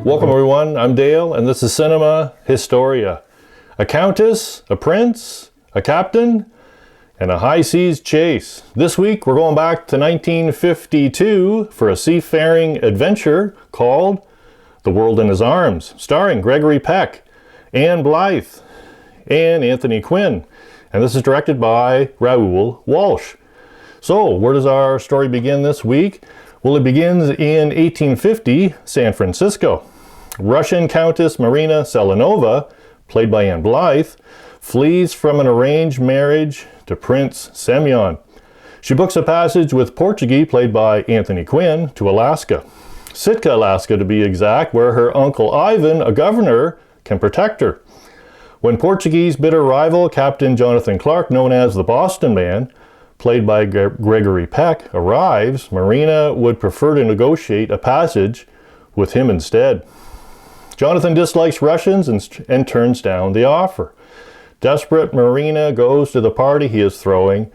Welcome everyone, I'm Dale, and this is Cinema Historia. A countess, a prince, a captain, and a high seas chase. This week we're going back to 1952 for a seafaring adventure called The World in His Arms, starring Gregory Peck, Ann Blyth, and Anthony Quinn. And this is directed by Raoul Walsh. So, where does our story begin this week? Well, it begins in 1850, San Francisco. Russian Countess Marina Selenova, played by Ann Blyth, flees from an arranged marriage to Prince Semyon. She books a passage with Portuguese, played by Anthony Quinn, to Alaska. Sitka, Alaska to be exact, where her uncle Ivan, a governor, can protect her. When Portuguese bitter rival Captain Jonathan Clark, known as the Boston Man, played by Gregory Peck, arrives, Marina would prefer to negotiate a passage with him instead. Jonathan dislikes Russians and turns down the offer. Desperate, Marina goes to the party he is throwing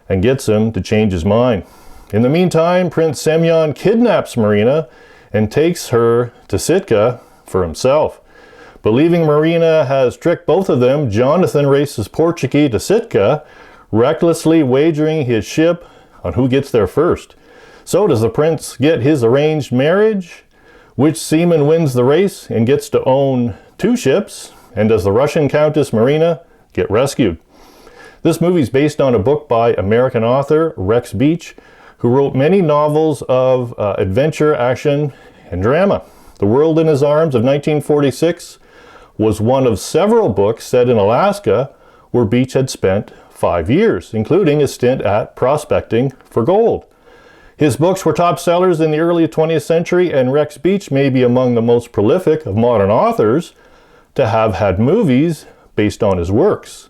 and gets him to change his mind. In the meantime, Prince Semyon kidnaps Marina and takes her to Sitka for himself. Believing Marina has tricked both of them, Jonathan races Portuguese to Sitka, recklessly wagering his ship on who gets there first. So does the prince get his arranged marriage? Which seaman wins the race and gets to own two ships? And does the Russian Countess Marina get rescued? This movie is based on a book by American author Rex Beach, who wrote many novels of adventure, action, and drama. The World in His Arms of 1946 was one of several books set in Alaska, where Beach had spent 5 years, including a stint at prospecting for gold. His books were top sellers in the early 20th century, and Rex Beach may be among the most prolific of modern authors to have had movies based on his works.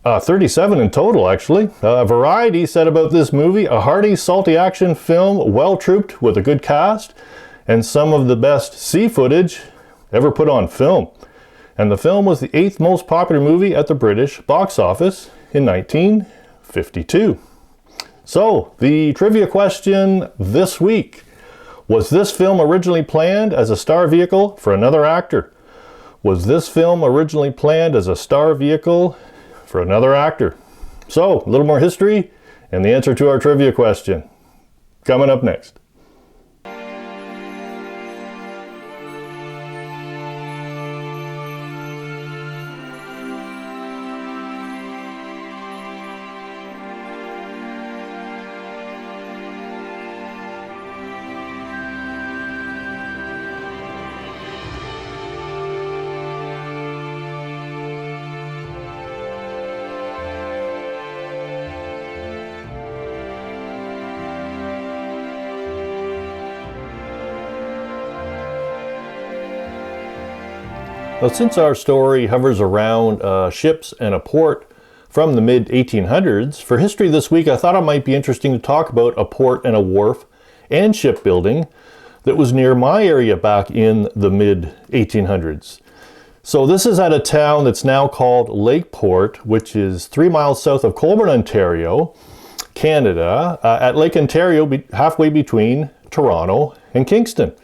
37 in total, actually. Variety said about this movie, a hearty, salty action film, well-trooped with a good cast, and some of the best sea footage ever put on film. And the film was the 8th most popular movie at the British box office in 1952. So, the trivia question this week. Was this film originally planned as a star vehicle for another actor? Was this film originally planned as a star vehicle for another actor? So, a little more history and the answer to our trivia question. Coming up next. Well, since our story hovers around ships and a port from the mid-1800s, for history this week I thought it might be interesting to talk about a port and a wharf and shipbuilding that was near my area back in the mid-1800s. So this is at a town that's now called Lakeport, which is 3 miles south of Colborne, Ontario, Canada, at Lake Ontario, halfway between Toronto and Kingston.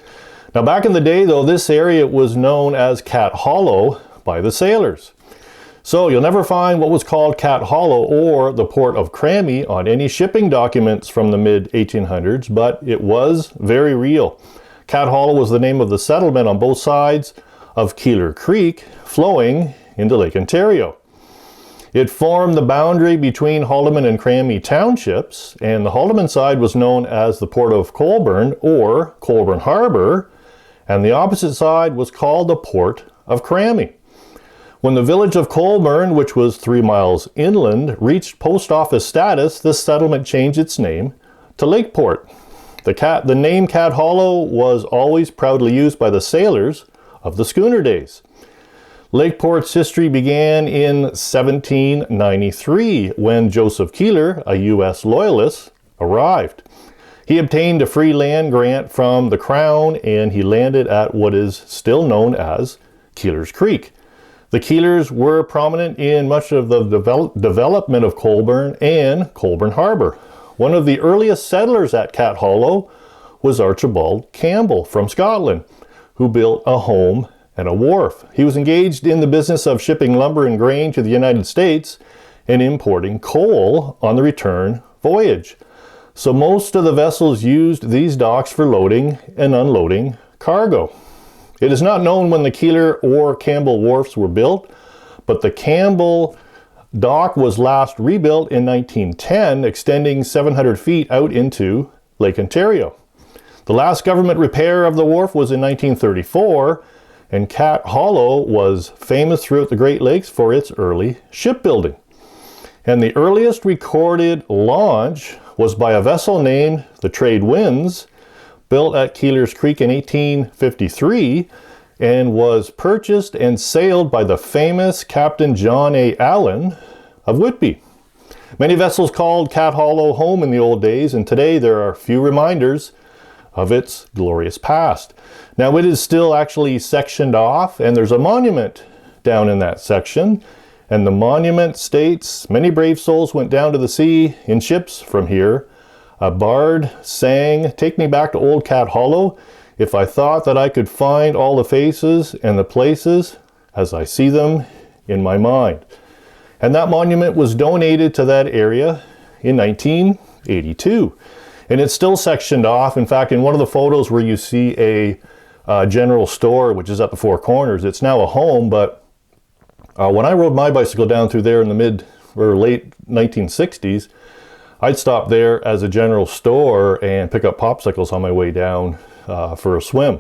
Now back in the day though, this area was known as Cat Hollow by the sailors. So you'll never find what was called Cat Hollow or the port of Crammy on any shipping documents from the mid-1800s, but it was very real. Cat Hollow was the name of the settlement on both sides of Keeler Creek, flowing into Lake Ontario. It formed the boundary between Haldimand and Crammy townships, and the Haldimand side was known as the Port of Colborne or Colborne Harbor, and the opposite side was called the Port of Crammy. When the village of Colborne, which was 3 miles inland, reached post office status, this settlement changed its name to Lakeport. The name Cat Hollow was always proudly used by the sailors of the schooner days. Lakeport's history began in 1793 when Joseph Keeler, a U.S. loyalist, arrived. He obtained a free land grant from the Crown and he landed at what is still known as Keeler's Creek. The Keelers were prominent in much of the development of Colborne and Colborne Harbor. One of the earliest settlers at Cat Hollow was Archibald Campbell from Scotland, who built a home and a wharf. He was engaged in the business of shipping lumber and grain to the United States and importing coal on the return voyage. So most of the vessels used these docks for loading and unloading cargo. It is not known when the Keeler or Campbell wharfs were built, but the Campbell dock was last rebuilt in 1910, extending 700 feet out into Lake Ontario. The last government repair of the wharf was in 1934, and Cat Hollow was famous throughout the Great Lakes for its early shipbuilding. And the earliest recorded launch was by a vessel named the Trade Winds, built at Keeler's Creek in 1853, and was purchased and sailed by the famous Captain John A. Allen of Whitby. Many vessels called Cat Hollow home in the old days, and today there are few reminders of its glorious past. Now it is still actually sectioned off, and there's a monument down in that section, and the monument states, "Many brave souls went down to the sea in ships from here. A bard sang, 'Take me back to old Cat Hollow, if I thought that I could find all the faces and the places as I see them in my mind.'" And that monument was donated to that area in 1982. And it's still sectioned off. In fact, in one of the photos where you see a general store, which is at the Four Corners, it's now a home, but when I rode my bicycle down through there in the mid or late 1960s, I'd stop there as a general store and pick up popsicles on my way down for a swim.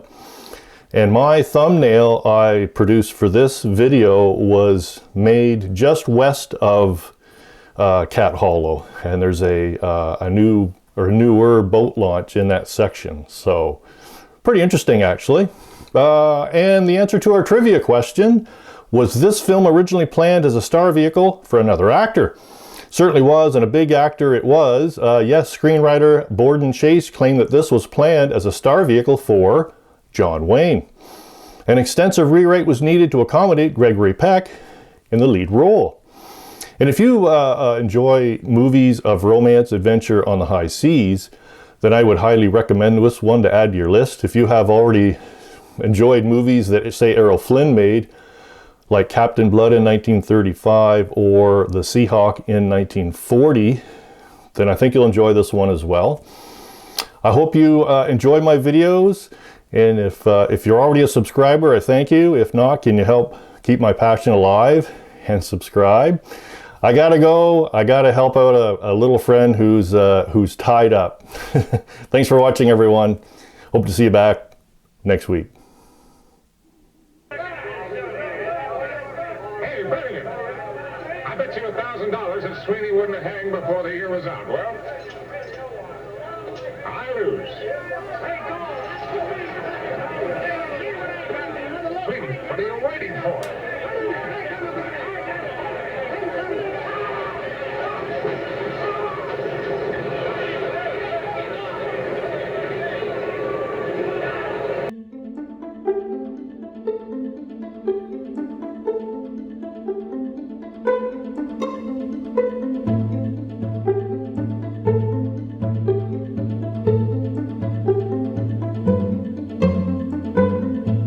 And my thumbnail I produced for this video was made just west of Cat Hollow, and there's a newer boat launch in that section. So pretty interesting, actually. And the answer to our trivia question: was this film originally planned as a star vehicle for another actor? Certainly was, and a big actor it was. Yes, screenwriter Borden Chase claimed that this was planned as a star vehicle for John Wayne. An extensive rewrite was needed to accommodate Gregory Peck in the lead role. And if you enjoy movies of romance adventure on the high seas, then I would highly recommend this one to add to your list. If you have already enjoyed movies that, say, Errol Flynn made, like Captain Blood in 1935 or The Seahawk in 1940, then I think you'll enjoy this one as well. I hope you enjoy my videos, and if you're already a subscriber, I thank you. If not, can you help keep my passion alive and subscribe? I gotta go. I gotta help out a little friend who's tied up. Thanks for watching, everyone. Hope to see you back next week. Hey, Bennigan, I bet you $1,000 that Sweeney wouldn't hang before the year was out. Well, I lose. Sweeney, what are you waiting for?